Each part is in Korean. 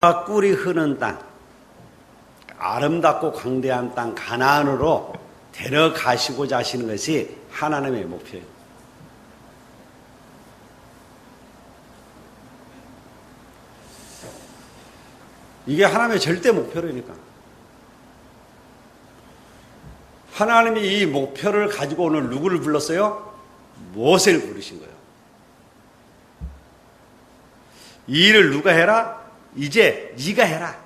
꿀이 흐르는 땅, 아름답고 광대한 땅 가나안으로 데려가시고자 하시는 것이 하나님의 목표예요. 이게 하나님의 절대 목표라니까. 하나님이 이 목표를 가지고 오늘 누구를 불렀어요? 모세를 부르신 거예요. 이 일을 누가 해라? 이제 네가 해라.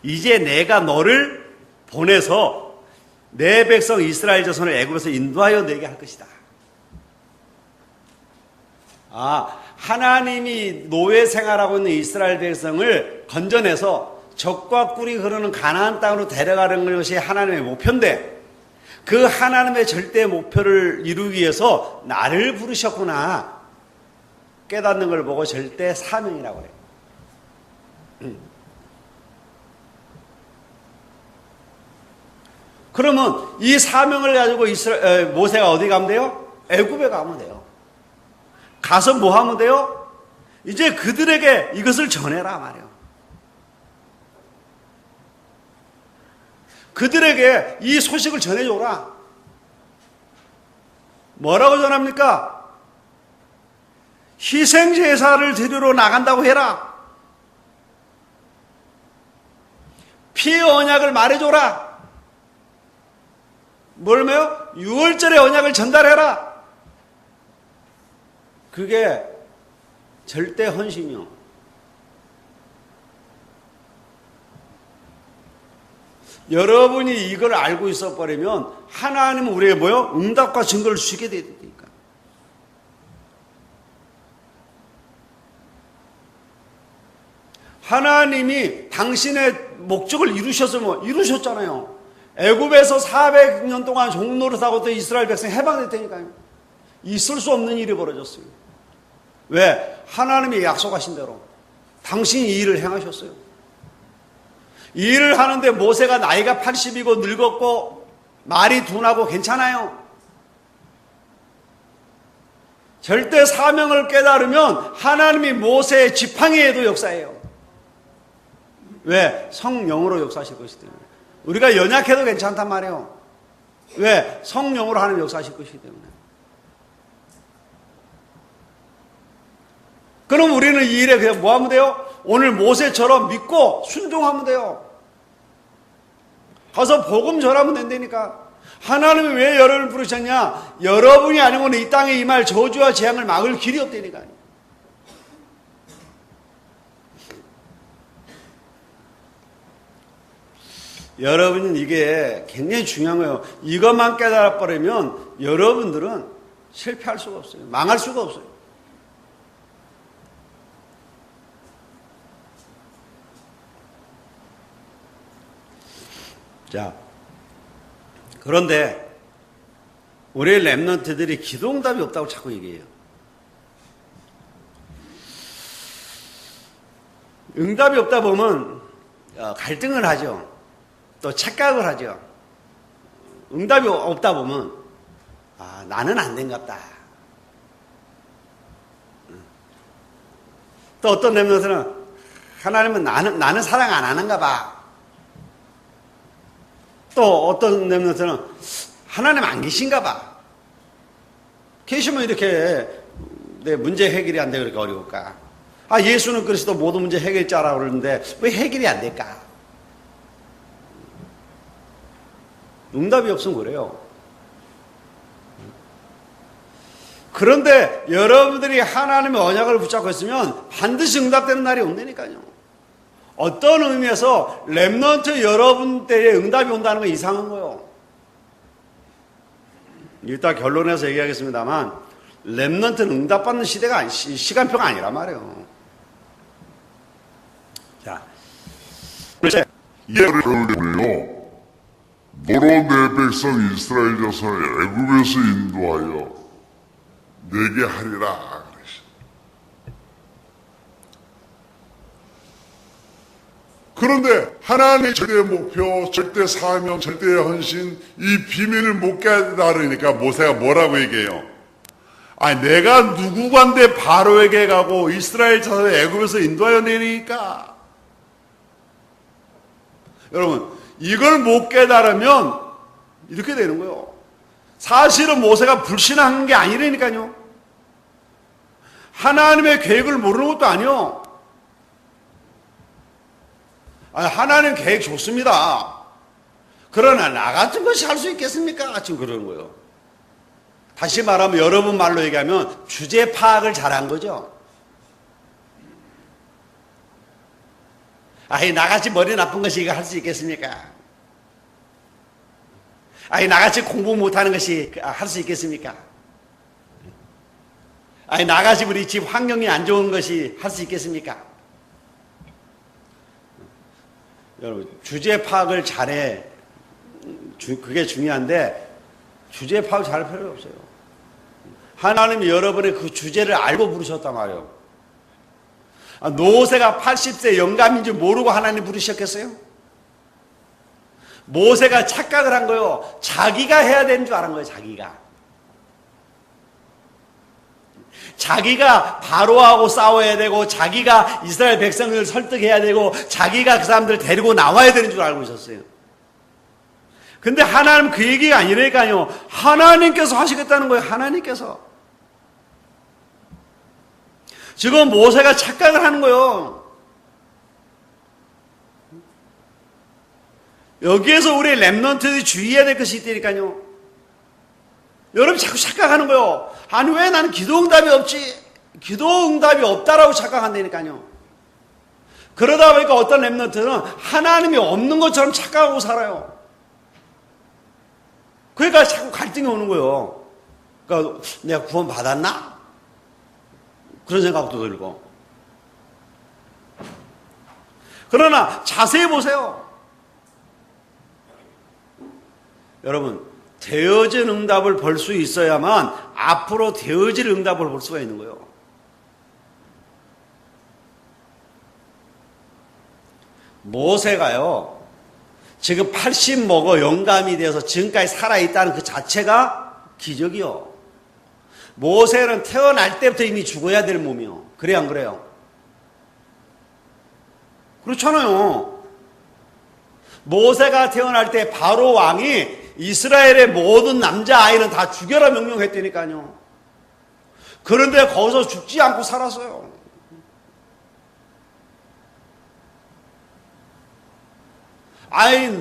이제 내가 너를 보내서 내 백성 이스라엘 자손을 애굽에서 인도하여 내게 할 것이다. 하나님이 노예 생활하고 있는 이스라엘 백성을 건져내서 젖과 꿀이 흐르는 가나안 땅으로 데려가는 것이 하나님의 목표인데, 그 하나님의 절대 목표를 이루기 위해서 나를 부르셨구나 깨닫는 걸 보고 절대 사명이라고 그래요. 그러면 이 사명을 가지고 모세가 어디 가면 돼요? 애굽에 가면 돼요. 가서 뭐 하면 돼요? 이제 그들에게 이것을 전해라 말이에요. 그들에게 이 소식을 전해줘라. 뭐라고 전합니까? 희생제사를 드리러 나간다고 해라. 피의 언약을 말해줘라. 뭘 매요? 6월절의 언약을 전달해라. 그게 절대 헌신이요. 여러분이 이걸 알고 있어 버리면 하나님은 우리에게 뭐요? 응답과 증거를 주게 되니까. 하나님이 당신의 목적을 이루셨으면 이루셨잖아요. 애굽에서 400년 동안 종노릇하고 또 이스라엘 백성이 해방됐다니까요. 있을 수 없는 일이 벌어졌어요. 왜? 하나님이 약속하신 대로 당신이 이 일을 행하셨어요. 이 일을 하는데 모세가 나이가 80이고 늙었고 말이 둔하고 괜찮아요. 절대 사명을 깨달으면 하나님이 모세의 지팡이에도 역사해요. 왜? 성령으로 역사하실 것이기 때문에. 우리가 연약해도 괜찮단 말이에요. 왜? 성령으로 하나님 역사하실 것이기 때문에. 그럼 우리는 이 일에 그냥 뭐 하면 돼요? 오늘 모세처럼 믿고 순종하면 돼요. 가서 복음 전하면 된다니까. 하나님이 왜 여러분을 부르셨냐? 여러분이 아니면 이 땅에 임할 저주와 재앙을 막을 길이 없다니까. 여러분은 이게 굉장히 중요한 거예요. 이것만 깨달아버리면 여러분들은 실패할 수가 없어요. 망할 수가 없어요. 자, 그런데 우리 렘넌트들이 기도응답이 없다고 자꾸 얘기해요. 응답이 없다 보면 갈등을 하죠. 또 착각을 하죠. 응답이 없다 보면 나는 안 된갑다. 또 어떤 렘넌트는 하나님은 나는 사랑 안 하는가 봐. 또 어떤 렘넌트는 하나님 안 계신가 봐. 계시면 이렇게 내 문제 해결이 안 되고 그렇게 어려울까? 예수는 그리스도 모든 문제 해결자라고 그러는데 왜 해결이 안 될까? 응답이 없으면 그래요. 그런데 여러분들이 하나님의 언약을 붙잡고 있으면 반드시 응답되는 날이 온다니까요. 어떤 의미에서 렘넌트 여러분 때에 응답이 온다는 건 이상한 거예요. 이따 결론에서 얘기하겠습니다만 렘넌트는 응답받는 시간표가 아니란 말이에요. 자, 이해를 하려면요, 너로 내 백성 이스라엘 자손을 애굽에서 인도하여 내게 하리라. 그런데 하나님의 절대 목표, 절대 사명, 절대 헌신, 이 비밀을 못 깨달으니까 모세가 뭐라고 얘기해요? 내가 누구간데 바로에게 가고 이스라엘 자손을 애굽에서 인도하여 내리니까 여러분, 이걸 못 깨달으면 이렇게 되는 거예요. 사실은 모세가 불신한 게 아니라니까요. 하나님의 계획을 모르는 것도 아니요. 하나님 계획 좋습니다. 그러나 나 같은 것이 할 수 있겠습니까? 지금 그러는 거예요. 다시 말하면 여러분 말로 얘기하면 주제 파악을 잘한 거죠. 나같이 머리 나쁜 것이 이거 할 수 있겠습니까? 나같이 공부 못하는 것이 할 수 있겠습니까? 나같이 우리 집 환경이 안 좋은 것이 할 수 있겠습니까? 여러분, 주제 파악을 잘해. 그게 중요한데, 주제 파악 잘할 필요가 없어요. 하나님이 여러분의 그 주제를 알고 부르셨단 말이에요. 모세가 80세 영감인 줄 모르고 하나님 부르셨겠어요? 모세가 착각을 한 거요. 자기가 해야 되는 줄 아는 거예요, 자기가 바로하고 싸워야 되고, 자기가 이스라엘 백성을 설득해야 되고, 자기가 그 사람들을 데리고 나와야 되는 줄 알고 있었어요. 근데 하나님 그 얘기가 아니라니까요. 하나님께서 하시겠다는 거예요, 하나님께서. 지금 모세가 착각을 하는 거예요. 여기에서 우리 렘넌트들이 주의해야 될 것이 있다니까요. 여러분 자꾸 착각하는 거예요. 아니 왜 나는 기도응답이 없지? 기도응답이 없다라고 착각한다니까요. 그러다 보니까 어떤 렘넌트는 하나님이 없는 것처럼 착각하고 살아요. 그러니까 자꾸 갈등이 오는 거예요. 그러니까 내가 구원 받았나? 그런 생각도 들고. 그러나 자세히 보세요. 여러분, 되어진 응답을 볼 수 있어야만 앞으로 되어질 응답을 볼 수가 있는 거예요. 모세가요, 지금 80 먹어 영감이 되어서 지금까지 살아있다는 그 자체가 기적이요. 모세는 태어날 때부터 이미 죽어야 될 몸이요. 그래요, 안 그래요? 그렇잖아요. 모세가 태어날 때 바로 왕이 이스라엘의 모든 남자아이는 다 죽여라 명령했다니까요. 그런데 거기서 죽지 않고 살았어요.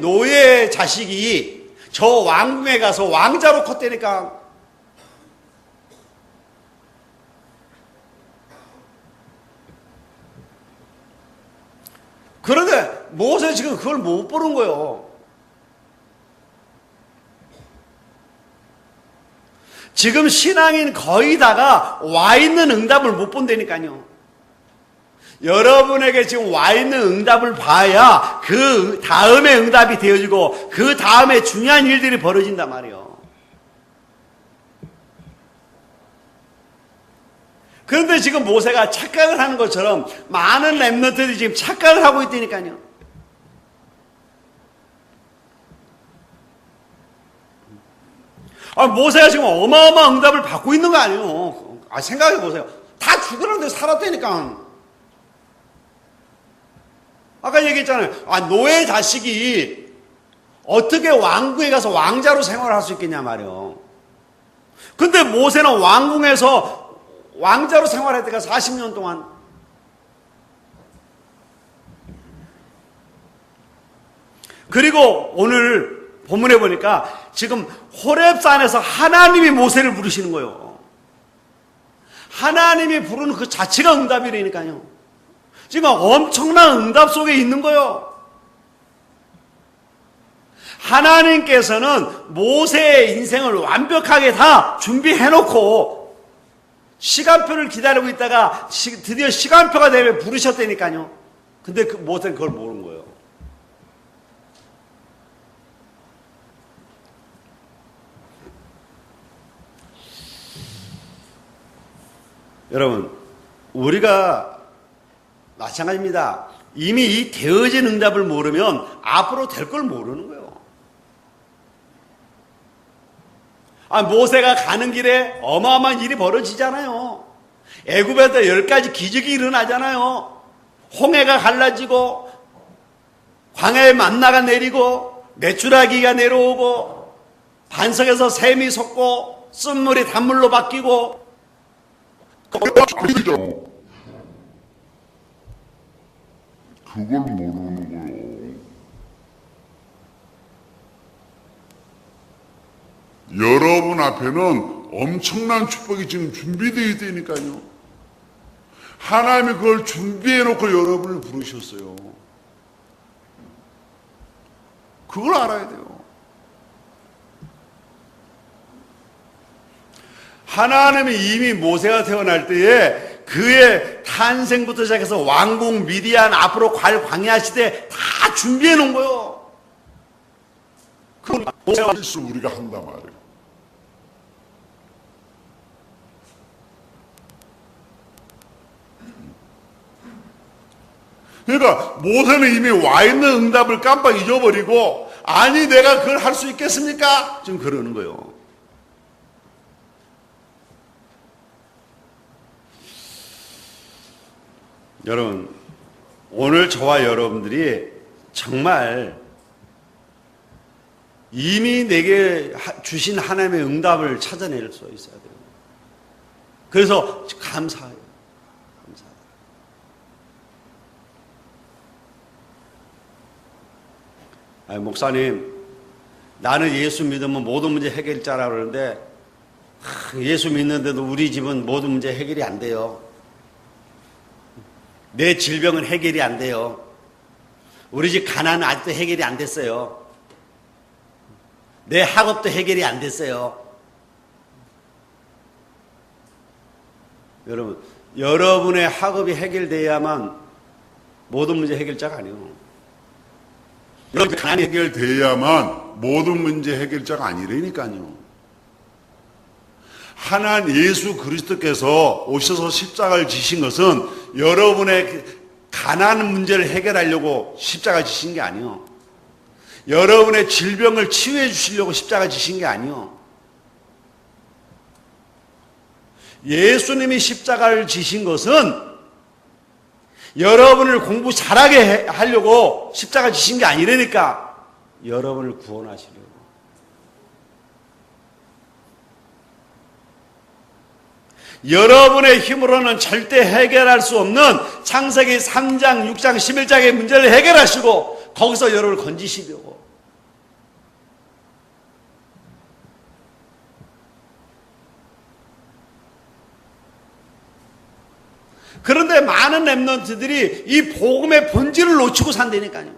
노예 자식이 저 왕궁에 가서 왕자로 컸다니까. 그런데 모세 지금 그걸 못 보는 거예요. 지금 신앙인 거의 다가 와 있는 응답을 못 본다니까요. 여러분에게 지금 와 있는 응답을 봐야 그 다음에 응답이 되어지고 그 다음에 중요한 일들이 벌어진단 말이에요. 그런데 지금 모세가 착각을 하는 것처럼 많은 렘넌트들이 지금 착각을 하고 있다니까요. 모세가 지금 어마어마한 응답을 받고 있는 거 아니에요. 생각해 보세요. 다 죽으라는데 살았다니까. 아까 얘기했잖아요. 노예 자식이 어떻게 왕궁에 가서 왕자로 생활할 수 있겠냐 말이에요. 근데 모세는 왕궁에서 왕자로 생활했다가 40년 동안. 그리고 오늘 본문에 보니까 지금 호렙산에서 하나님이 모세를 부르시는 거예요. 하나님이 부르는 그 자체가 응답이라니까요. 지금 엄청난 응답 속에 있는 거예요. 하나님께서는 모세의 인생을 완벽하게 다 준비해놓고 시간표를 기다리고 있다가 드디어 시간표가 되면 부르셨다니까요. 근데 모세는 그걸 모르는 거예요. 여러분, 우리가 마찬가지입니다. 이미 이 되어진 응답을 모르면 앞으로 될 걸 모르는 거예요. 모세가 가는 길에 어마어마한 일이 벌어지잖아요. 애굽에서 10가지 기적이 일어나잖아요. 홍해가 갈라지고 광야에 만나가 내리고 메추라기가 내려오고 반석에서 샘이 솟고 쓴물이 단물로 바뀌고 그걸 모르는 거요. 여러분 앞에는 엄청난 축복이 지금 준비되어 있다니까요. 하나님이 그걸 준비해 놓고 여러분을 부르셨어요. 그걸 알아야 돼요. 하나님이 이미 모세가 태어날 때에 그의 탄생부터 시작해서 왕궁 미디안 앞으로 갈 광야 시대 다 준비해 놓은 거예요. 그건 모세가 실수 우리가 한단 말이에요. 그러니까 모세는 이미 와 있는 응답을 깜빡 잊어버리고 아니 내가 그걸 할 수 있겠습니까? 지금 그러는 거예요. 여러분, 오늘 저와 여러분들이 정말 이미 내게 주신 하나님의 응답을 찾아낼 수 있어야 돼요. 그래서 감사해요. 아니, 목사님, 나는 예수 믿으면 모든 문제 해결자라고 그러는데 예수 믿는데도 우리 집은 모든 문제 해결이 안 돼요. 내 질병은 해결이 안 돼요. 우리 집 가난은 아직도 해결이 안 됐어요. 내 학업도 해결이 안 됐어요. 여러분, 여러분의 학업이 해결돼야만 모든 문제 해결자가 아니에요. 여러분 가난이 해결돼야만 모든 문제 해결자가 아니라니까요. 하나님 예수 그리스도께서 오셔서 십자가를 지신 것은 여러분의 가난 문제를 해결하려고 십자가 지신 게 아니요. 여러분의 질병을 치유해 주시려고 십자가 지신 게 아니요. 예수님이 십자가를 지신 것은 여러분을 공부 잘하게 하려고 십자가 지신 게 아니라니까. 여러분을 구원하시려고. 여러분의 힘으로는 절대 해결할 수 없는 창세기 3장, 6장, 11장의 문제를 해결하시고 거기서 여러분을 건지시려고. 그런데 많은 랩런트들이 이 복음의 본질을 놓치고 산다니까요.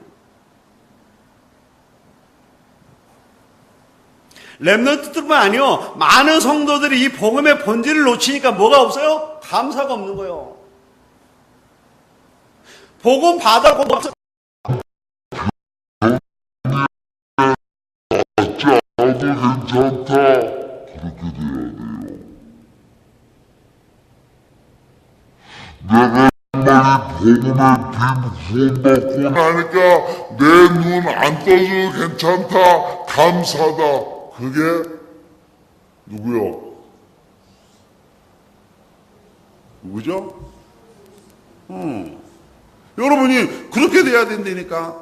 랩런트들뿐만 아니요, 많은 성도들이 이 복음의 본질을 놓치니까 뭐가 없어요? 감사가 없는 거예요. 복음 받았고 괜찮다. 그렇게 돼야 돼요. 내가 정말 복음의 빈 구원받고 나니까 내 눈 안 떠져도 괜찮다, 감사다. 그게 누구요? 누구죠? 여러분이 그렇게 돼야 된다니까.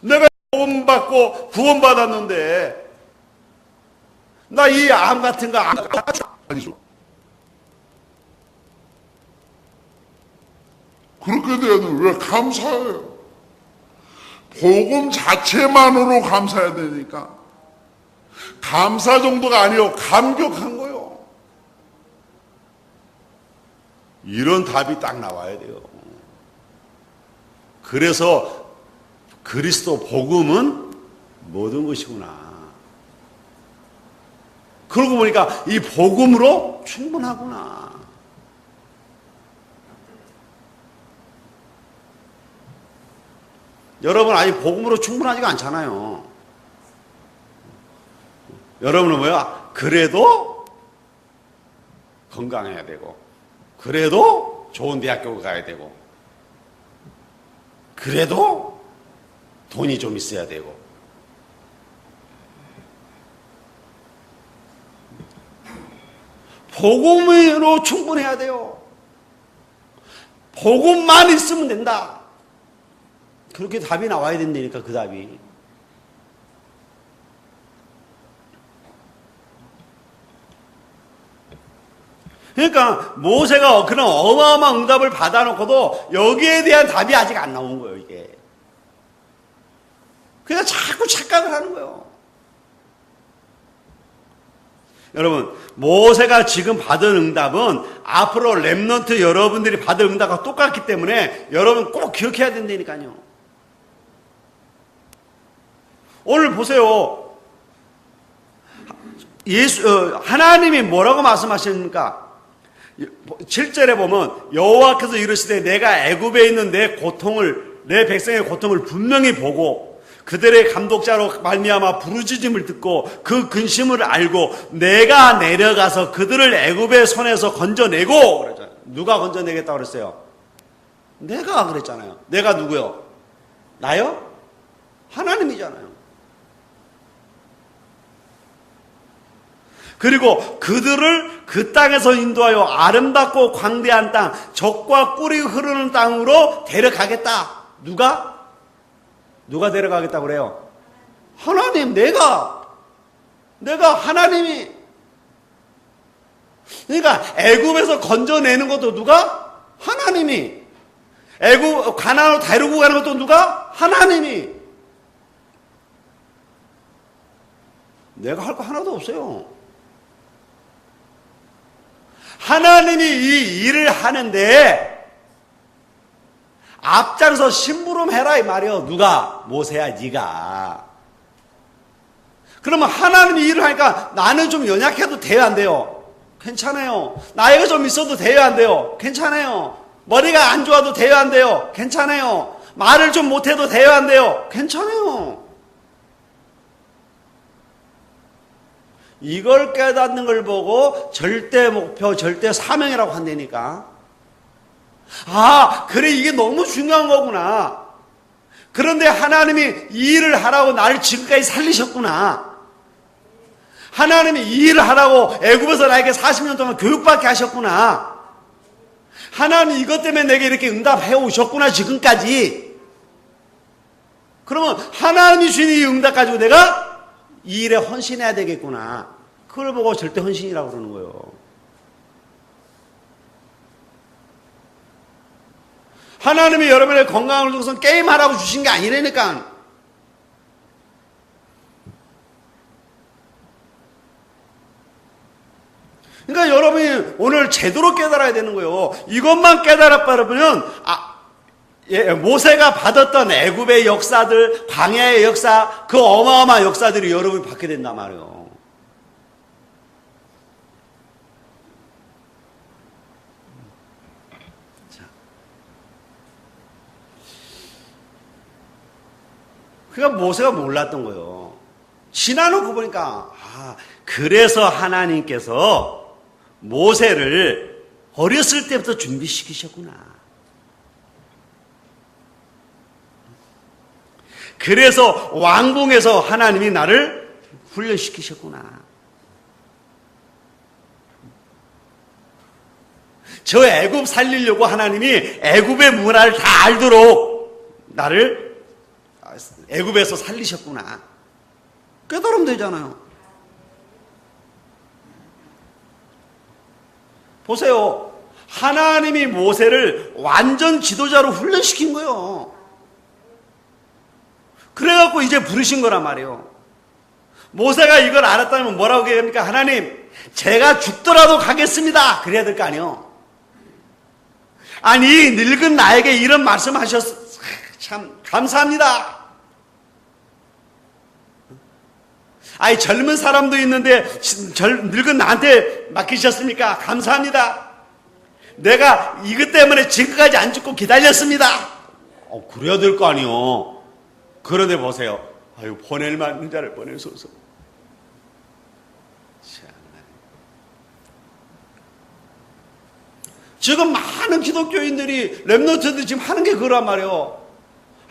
내가 복음 받고 구원 받았는데 나 이 암 같은 거 아니죠. 그렇게 돼야 돼. 왜 감사해요? 복음 자체만으로 감사해야 되니까. 감사 정도가 아니요, 감격한 거요. 이런 답이 딱 나와야 돼요. 그래서 그리스도 복음은 모든 것이구나. 그러고 보니까 이 복음으로 충분하구나. 여러분, 아니 복음으로 충분하지가 않잖아요. 여러분은 뭐야? 그래도 건강해야 되고, 그래도 좋은 대학교 가야 되고, 그래도 돈이 좀 있어야 되고. 복음으로 충분해야 돼요. 복음만 있으면 된다. 그렇게 답이 나와야 된다니까, 그 답이. 그러니까 모세가 그런 어마어마한 응답을 받아놓고도 여기에 대한 답이 아직 안 나온 거예요, 이게. 그러니까 자꾸 착각을 하는 거예요. 여러분, 모세가 지금 받은 응답은 앞으로 렘넌트 여러분들이 받을 응답과 똑같기 때문에 여러분 꼭 기억해야 된다니까요. 오늘 보세요. 하나님이 뭐라고 말씀하십니까? 7절에 보면 여호와께서 이르시되 내가 애굽에 있는 내 백성의 고통을 분명히 보고 그들의 감독자로 말미암아 부르짖음을 듣고 그 근심을 알고 내가 내려가서 그들을 애굽의 손에서 건져내고 그랬잖아요. 누가 건져내겠다고 그랬어요? 내가 그랬잖아요. 내가 누구요? 나요? 하나님이잖아요. 그리고 그들을 그 땅에서 인도하여 아름답고 광대한 땅, 젖과 꿀이 흐르는 땅으로 데려가겠다. 누가 데려가겠다고 그래요? 하나님, 내가 하나님이. 그러니까 애굽에서 건져내는 것도 누가? 하나님이. 가나안으로 데리고 가는 것도 누가? 하나님이. 내가 할 거 하나도 없어요. 하나님이 이 일을 하는데 앞장서 심부름해라 이 말이요. 누가? 모세야, 네가. 그러면 하나님이 일을 하니까 나는 좀 연약해도 돼요, 안 돼요? 괜찮아요. 나이가 좀 있어도 돼요, 안 돼요? 괜찮아요. 머리가 안 좋아도 돼요, 안 돼요? 괜찮아요. 말을 좀 못해도 돼요, 안 돼요? 괜찮아요. 이걸 깨닫는 걸 보고 절대 목표, 절대 사명이라고 한다니까. 아, 그래, 이게 너무 중요한 거구나. 그런데 하나님이 이 일을 하라고 나를 지금까지 살리셨구나. 하나님이 이 일을 하라고 애굽에서 나에게 40년 동안 교육받게 하셨구나. 하나님 이것 때문에 내게 이렇게 응답해 오셨구나, 지금까지. 그러면 하나님이 주신 이 응답 가지고 내가 이 일에 헌신해야 되겠구나. 그걸 보고 절대 헌신이라고 그러는 거예요. 하나님이 여러분의 건강을 주고서 게임하라고 주신 게 아니라니까. 그러니까 여러분이 오늘 제대로 깨달아야 되는 거예요. 이것만 깨달아버리면 모세가 받았던 애굽의 역사들, 광야의 역사, 그 어마어마한 역사들이 여러분이 받게 된단 말이에요. 자. 그러니까 모세가 몰랐던 거예요. 지나놓고 보니까 그래서 하나님께서 모세를 어렸을 때부터 준비시키셨구나. 그래서 왕궁에서 하나님이 나를 훈련시키셨구나. 저 애굽 살리려고 하나님이 애굽의 문화를 다 알도록 나를 애굽에서 살리셨구나. 깨달으면 되잖아요. 보세요. 하나님이 모세를 완전 지도자로 훈련시킨 거예요. 그래갖고 이제 부르신 거란 말이에요. 모세가 이걸 알았다면 뭐라고 얘기합니까? 하나님, 제가 죽더라도 가겠습니다. 그래야 될 거 아니에요. 아니, 늙은 나에게 이런 말씀하셨어. 참 감사합니다. 아니, 젊은 사람도 있는데 늙은 나한테 맡기셨습니까? 감사합니다. 내가 이것 때문에 지금까지 안 죽고 기다렸습니다. 그래야 될 거 아니에요. 그런데 보세요. 아유, 보낼 만한 자를 보내소서. 지금 많은 기독교인들이 렘넌트들이 지금 하는 게 그거란 말이에요.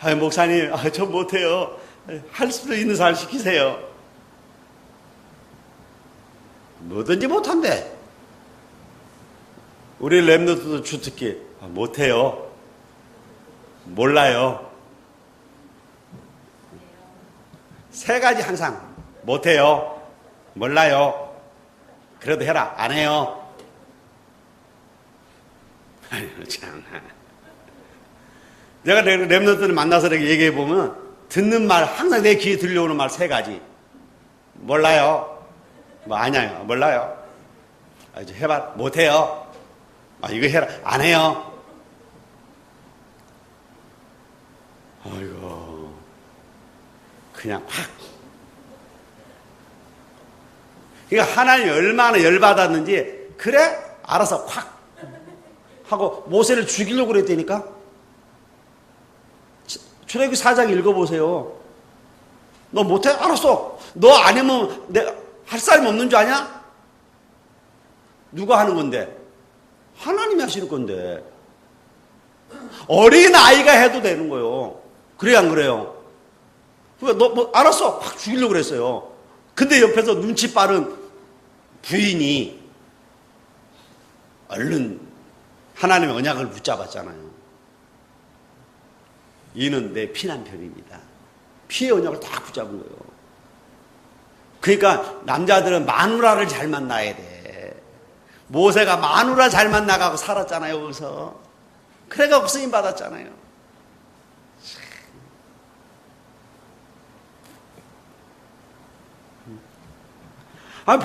아유, 목사님, 저 못해요. 할 수도 있는 사람 시키세요. 뭐든지 못한대. 우리 렘넌트도 주특기 못해요. 몰라요. 세 가지 항상 못해요. 몰라요. 그래도 해라. 안 해요. 아이고 참. 내가 랩런트를 만나서 이렇게 얘기해 보면 듣는 말 항상 내 귀에 들려오는 말 세 가지. 몰라요. 뭐 아냐요. 몰라요. 이제 해봐. 못해요. 이거 해라. 안 해요. 아이고 그냥 확. 그러니까 하나님이 얼마나 열받았는지 그래? 알아서 확 하고 모세를 죽이려고 그랬다니까. 출애굽기 4장 읽어보세요. 너 못해? 알았어. 너 아니면 내가 할 사람이 없는 줄 아냐? 누가 하는 건데? 하나님이 하시는 건데. 어린 아이가 해도 되는 거예요. 그래 안 그래요? 그러니까 너 뭐 알았어. 확 죽이려고 그랬어요. 근데 옆에서 눈치 빠른 부인이 얼른 하나님의 언약을 붙잡았잖아요. 이는 내 피난편입니다. 피의 언약을 딱 붙잡은 거예요. 그러니까 남자들은 마누라를 잘 만나야 돼. 모세가 마누라 잘 만나가고 살았잖아요. 거기서. 그래가 쓰임 받았잖아요.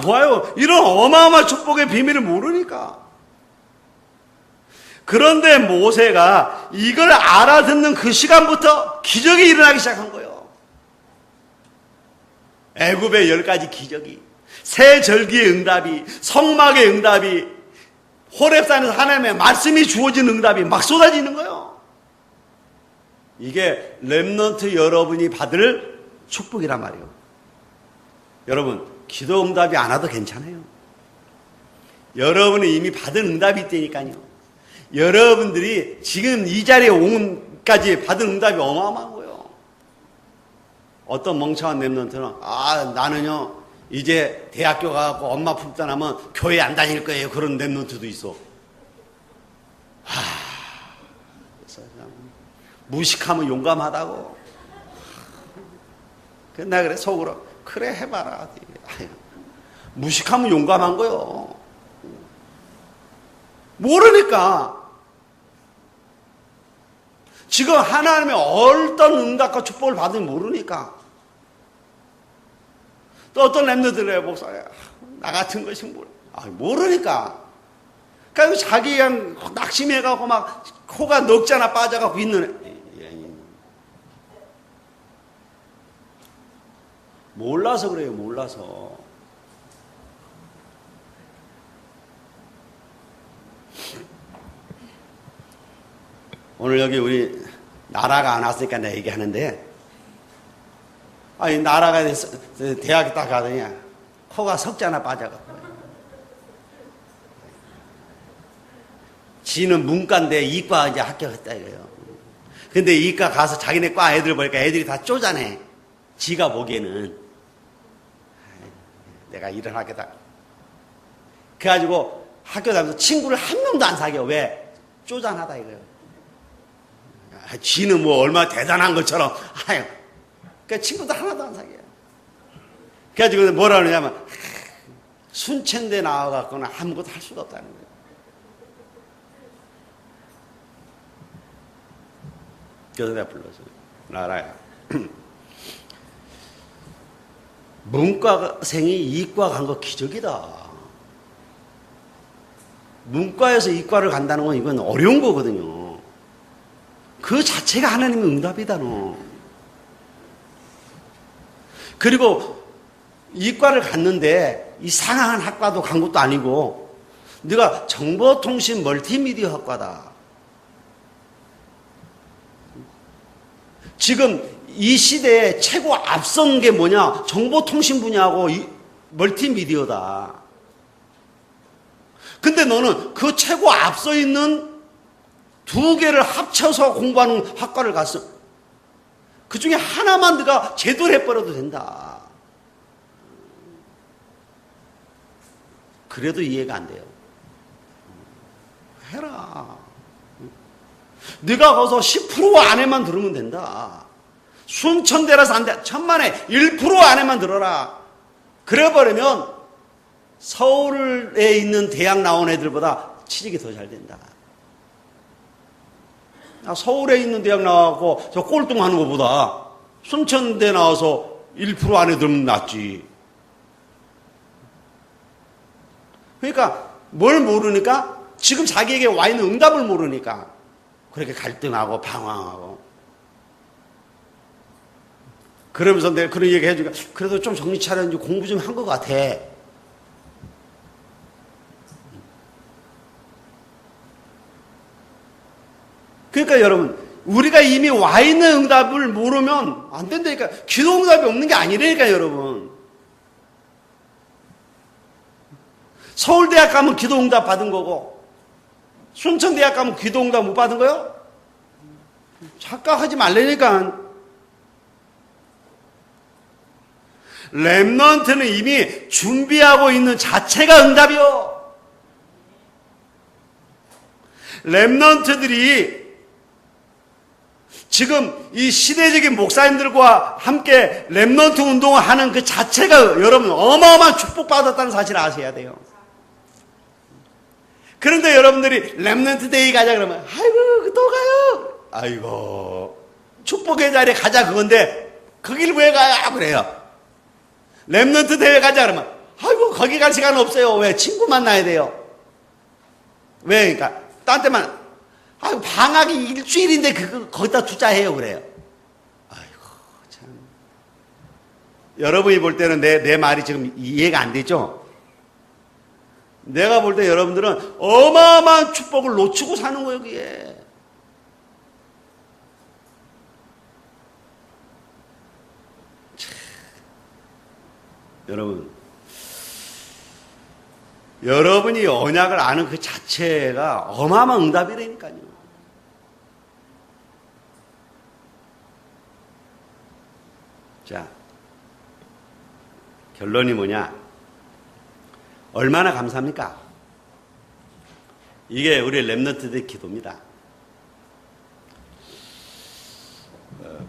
보아요. 이런 어마어마한 축복의 비밀을 모르니까. 그런데 모세가 이걸 알아듣는 그 시간부터 기적이 일어나기 시작한 거예요. 애굽의 10가지 기적이, 새 절기의 응답이, 성막의 응답이, 호렙산에서 하나님의 말씀이 주어진 응답이 막 쏟아지는 거예요. 이게 렘넌트 여러분이 받을 축복이란 말이에요. 여러분, 기도 응답이 안 와도 괜찮아요. 여러분이 이미 받은 응답이 있다니까요. 여러분들이 지금 이 자리에 온까지 받은 응답이 어마어마한 거예요. 어떤 멍청한 렘넌트는 나는요 이제 대학교 가고 엄마 품다 나면 교회 안 다닐 거예요. 그런 렘넌트도 있어. 그래서 무식하면 용감하다고. 나 그래 속으로 그래 해봐라. 무식하면 용감한 거요. 모르니까. 지금 하나님의 어떤 응답과 축복을 받으면 모르니까. 또 어떤 렘너들의 목사야, 나 같은 것이 모르니까. 그러니까 자기 그냥 낙심해가고 막 코가 넉자나 빠져가고 있는. 몰라서 그래요, 몰라서. 오늘 여기 우리 나라가 안 왔으니까 내가 얘기하는데, 나라가 대학에 딱 가더니 코가 석자나 빠져가고. 지는 문과인데 이과 이제 합격했다 이거예요. 근데 이과 가서 자기네 과 애들 보니까 애들이 다 쪼잔해. 지가 보기에는. 내가 이런 학교다. 그래가지고 학교 다니면서 친구를 한 명도 안 사겨. 왜? 쪼잔하다 이거예요. 지는 뭐 얼마나 대단한 것처럼. 그러니까 친구도 하나도 안 사겨요. 그래가지고 뭐라 그러냐면 순천대 나와갖고는 아무것도 할 수가 없다는 거예요. 그래서 내가 불렀어요. 나라야. 문과생이 이과 간 거 기적이다. 문과에서 이과를 간다는 건 이건 어려운 거거든요. 그 자체가 하나님의 응답이다. 너. 그리고 이과를 갔는데 이상한 학과도 간 것도 아니고 네가 정보통신 멀티미디어 학과다. 지금 이 시대에 최고 앞선 게 뭐냐? 정보통신 분야하고 멀티미디어다. 근데 너는 그 최고 앞서 있는 두 개를 합쳐서 공부하는 학과를 갔어. 그 중에 하나만 네가 제대로 해버려도 된다. 그래도 이해가 안 돼요. 해라. 네가 거기서 10% 안에만 들으면 된다. 순천대라서 안 돼. 천만에 1% 안에만 들어라. 그래버리면 서울에 있는 대학 나온 애들보다 취직이 더 잘 된다. 서울에 있는 대학 나와서 저 꼴뚱하는 것보다 순천대 나와서 1% 안에 들으면 낫지. 그러니까 뭘 모르니까 지금 자기에게 와 있는 응답을 모르니까 그렇게 갈등하고 방황하고 그러면서 내가 그런 얘기 해주니까 그래도 좀 정신 차렸는지 공부 좀 한 것 같아. 그러니까 여러분 우리가 이미 와 있는 응답을 모르면 안 된다니까. 기도 응답이 없는 게 아니라니까 여러분. 서울대학 가면 기도 응답 받은 거고 순천대학 가면 기도 응답 못 받은 거요? 착각하지 말라니까. 렘넌트는 이미 준비하고 있는 자체가 응답이요. 렘넌트들이 지금 이 시대적인 목사님들과 함께 렘넌트 운동을 하는 그 자체가 여러분 어마어마한 축복받았다는 사실을 아셔야 돼요. 그런데 여러분들이 렘넌트 데이 가자 그러면 아이고 또 가요. 아이고 축복의 자리에 가자 그건데 거길 왜 가요? 그래요. 렘넌트 대회 가자 그러면 아이고 거기 갈 시간 없어요. 왜? 친구 만나야 돼요. 왜? 그러니까 딴 때만 아이고 방학이 일주일인데 거기다 투자해요 그래요. 아이고 참. 여러분이 볼 때는 내 말이 지금 이해가 안 되죠? 내가 볼 때 여러분들은 어마어마한 축복을 놓치고 사는 거예요 여기에. 여러분, 여러분이 언약을 아는 그 자체가 어마어마한 응답이라니까요. 자, 결론이 뭐냐? 얼마나 감사합니까? 이게 우리 렘넌트들의 기도입니다.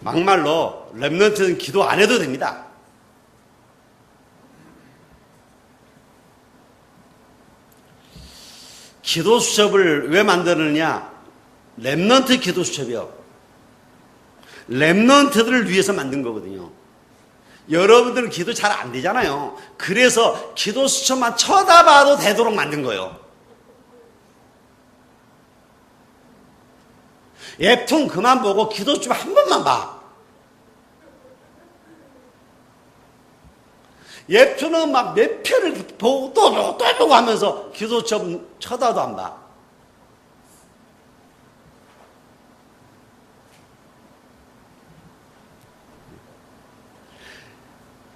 막말로 렘넌트는 기도 안 해도 됩니다. 기도 수첩을 왜 만드느냐? 렘넌트 기도 수첩이요. 렘넌트들을 위해서 만든 거거든요. 여러분들은 기도 잘 안 되잖아요. 그래서 기도 수첩만 쳐다봐도 되도록 만든 거예요. 웹툰 그만 보고 기도 수첩 한 번만 봐. 웹툰은 막 몇 편을 보고 또 보고 하면서 기도 수첩 쳐다도 안 봐.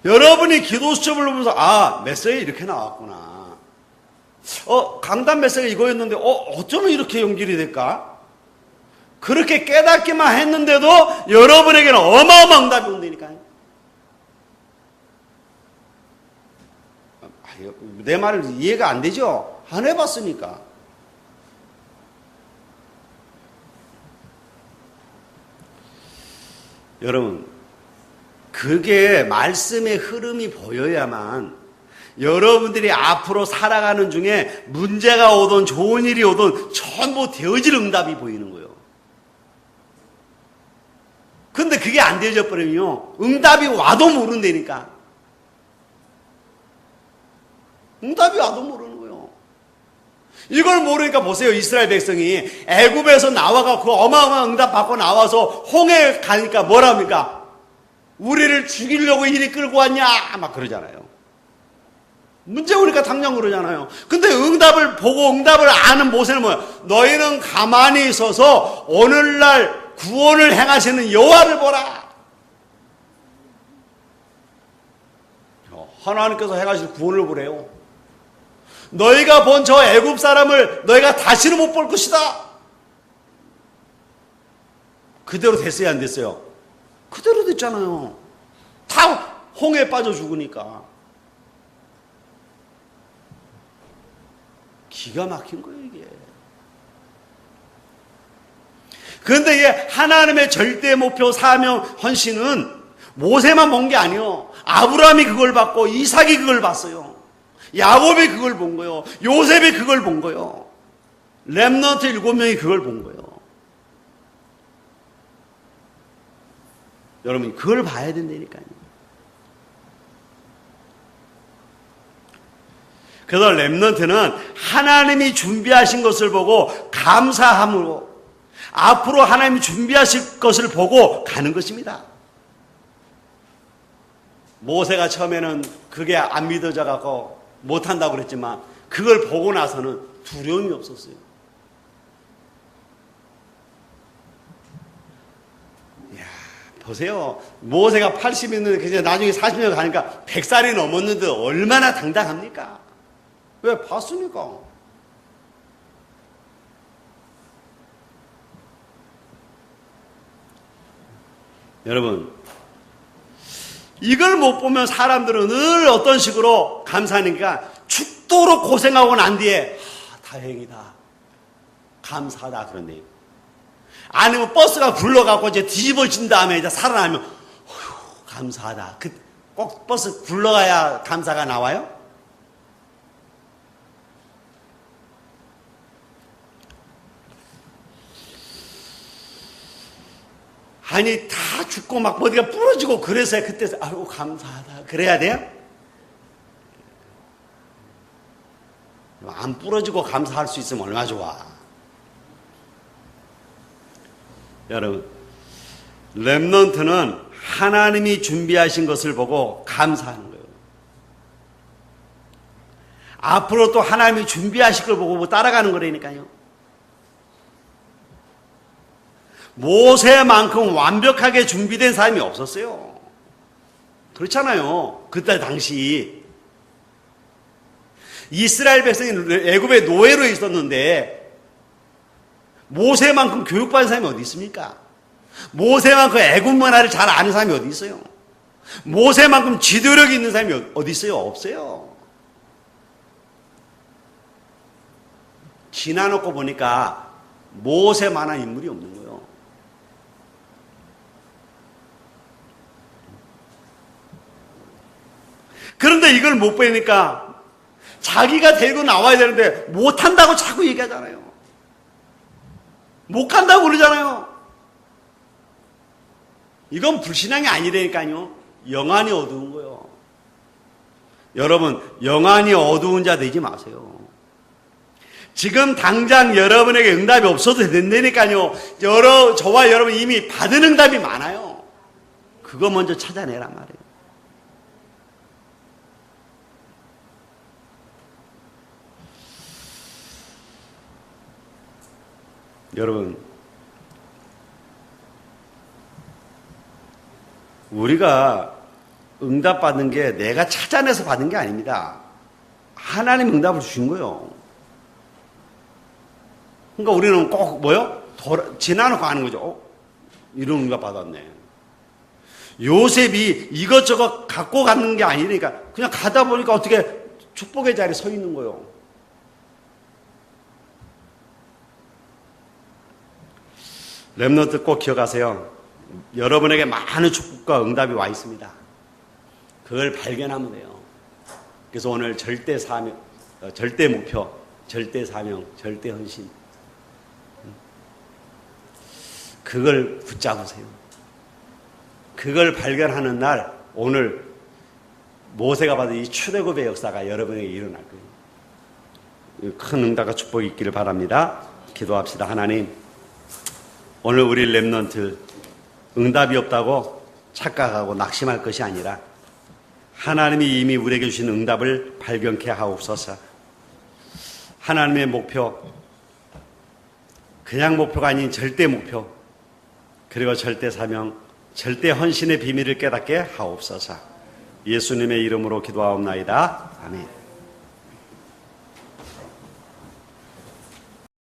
여러분이 기도 수첩을 보면서 아 메시지 이렇게 나왔구나. 강단 메시지가 이거였는데 어쩌면 이렇게 연결이 될까? 그렇게 깨닫기만 했는데도 여러분에게는 어마어마한 응답이 온다니까요. 내 말 이해가 안 되죠? 안 해봤으니까. 여러분, 그게 말씀의 흐름이 보여야만 여러분들이 앞으로 살아가는 중에 문제가 오든 좋은 일이 오든 전부 되어질 응답이 보이는 거예요. 근데 그게 안 되어져 버리면요, 응답이 와도 모른다니까. 응답이 와도 모르는 거예요. 이걸 모르니까 보세요. 이스라엘 백성이 애굽에서 나와갖고 어마어마한 응답 받고 나와서 홍해 가니까 뭐라 합니까? 우리를 죽이려고 이리 끌고 왔냐? 막 그러잖아요. 문제 오니까 당장 그러잖아요. 근데 응답을 보고 응답을 아는 모세는 뭐야? 너희는 가만히 있어서 오늘날 구원을 행하시는 여호와를 보라. 하나님께서 행하실 구원을 보래요. 너희가 본 저 애굽 사람을 너희가 다시는 못 볼 것이다. 그대로 됐어요, 안 됐어요? 그대로 됐잖아요. 다 홍해에 빠져 죽으니까. 기가 막힌 거예요, 이게. 그런데 이 하나님의 절대 목표, 사명, 헌신은 모세만 본 게 아니요. 아브라함이 그걸 봤고 이삭이 그걸 봤어요. 야곱이 그걸 본 거요. 요셉이 그걸 본 거요. 렘넌트 7명이 그걸 본 거예요. 여러분, 그걸 봐야 된다니까요. 그래서 렘넌트는 하나님이 준비하신 것을 보고 감사함으로 앞으로 하나님이 준비하실 것을 보고 가는 것입니다. 모세가 처음에는 그게 안 믿어져 갖고 못한다고 그랬지만 그걸 보고 나서는 두려움이 없었어요. 이야, 보세요. 모세가 80이었는데 그냥 나중에 40년 가니까 100살이 넘었는데 얼마나 당당합니까? 왜? 봤으니까. 여러분, 이걸 못 보면 사람들은 늘 어떤 식으로 감사하니까 죽도록 고생하고 난 뒤에 다행이다, 감사하다 그런데, 아니면 버스가 굴러가고 이제 뒤집어진 다음에 이제 살아나면 어휴, 감사하다. 꼭 버스 굴러가야 감사가 나와요? 아니, 다 죽고 막 어디가 부러지고 그래서 그때 아이고 감사하다 그래야 돼요? 안 부러지고 감사할 수 있으면 얼마나 좋아. 여러분, 렘넌트는 하나님이 준비하신 것을 보고 감사하는 거예요. 앞으로 또 하나님이 준비하실 걸 보고 따라가는 거라니까요. 모세만큼 완벽하게 준비된 사람이 없었어요. 그렇잖아요. 그때 당시 이스라엘 백성이 애굽의 노예로 있었는데 모세만큼 교육받은 사람이 어디 있습니까? 모세만큼 애굽 문화를 잘 아는 사람이 어디 있어요? 모세만큼 지도력이 있는 사람이 어디 있어요? 없어요. 지나놓고 보니까 모세만한 인물이 없는 거예요. 그런데 이걸 못 보니까 자기가 데리고 나와야 되는데 못한다고 자꾸 얘기하잖아요. 못 간다고 그러잖아요. 이건 불신앙이 아니라니까요. 영안이 어두운 거예요. 여러분, 영안이 어두운 자 되지 마세요. 지금 당장 여러분에게 응답이 없어도 된다니까요. 저와 여러분 이미 받은 응답이 많아요. 그거 먼저 찾아내란 말이에요. 여러분, 우리가 응답받는 게 내가 찾아내서 받은 게 아닙니다. 하나님 응답을 주신 거예요. 그러니까 우리는 꼭 뭐요? 지나놓고 하는 거죠. 이런 응답 받았네. 요셉이 이것저것 갖고 가는 게 아니니까 그냥 가다 보니까 어떻게 축복의 자리에 서 있는 거예요. 렘넌트 꼭 기억하세요. 여러분에게 많은 축복과 응답이 와 있습니다. 그걸 발견하면 돼요. 그래서 오늘 절대 사명, 절대 목표, 절대 사명, 절대 헌신, 그걸 붙잡으세요. 그걸 발견하는 날, 오늘 모세가 받은 이 출애굽의 역사가 여러분에게 일어날 거예요. 큰 응답과 축복이 있기를 바랍니다. 기도합시다. 하나님, 오늘 우리 렘넌트 응답이 없다고 착각하고 낙심할 것이 아니라 하나님이 이미 우리에게 주신 응답을 발견케 하옵소서. 하나님의 목표, 그냥 목표가 아닌 절대 목표, 그리고 절대 사명, 절대 헌신의 비밀을 깨닫게 하옵소서. 예수님의 이름으로 기도하옵나이다. 아멘.